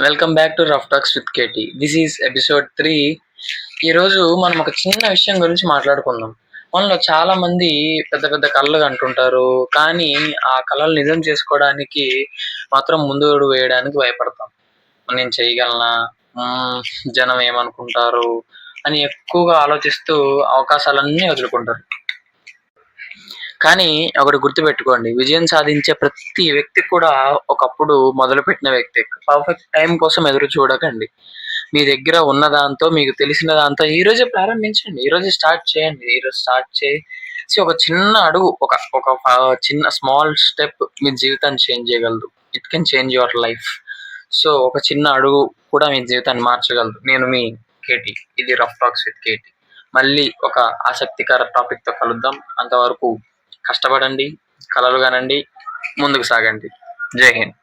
Welcome back to rough talks with KT. This is episode 3. ఈరోజు మనం ఒక చిన్న విషయం గురించి మాట్లాడుకుందాం. మనలో చాలా మంది పెద్ద పెద్ద కళలు కంటుంటారు, కానీ ఆ కళలు నిజం చేసుకోవడానికి మాత్రం ముందు అడుగు వేయడానికి భయపడతాం. నేను చేయగలనా, మ్మ్, జనం ఏమనుకుంటారు అని ఎక్కువగా ఆలోచిస్తూ అవకాశాలన్నీ వదులుకుంటారు. కానీ ఒకటి గుర్తుపెట్టుకోండి, విజయం సాధించే ప్రతి వ్యక్తి కూడా ఒకప్పుడు మొదలుపెట్టిన వ్యక్తి. పర్ఫెక్ట్ టైం కోసం ఎదురు చూడకండి. మీ దగ్గర ఉన్న దాంతో, మీకు తెలిసిన దాంతో ఈ రోజే ప్రారంభించండి. ఈ రోజే స్టార్ట్ చేయండి. ఈ రోజు స్టార్ట్ చేసి ఒక చిన్న అడుగు, ఒక ఒక చిన్న స్మాల్ స్టెప్ మీ జీవితాన్ని చేంజ్ చేయగలదు. It can change your life. So ఒక చిన్న అడుగు కూడా మీ జీవితాన్ని మార్చగలదు. నేను మీ కేటీ. ఇది రఫ్ టాక్స్ విత్ కేటీ. మళ్ళీ ఒక ఆసక్తికర టాపిక్ తో కలుద్దాం. అంతవరకు కష్టపడండి, కలలు కనండి, ముందుకు సాగండి. జై హింద్.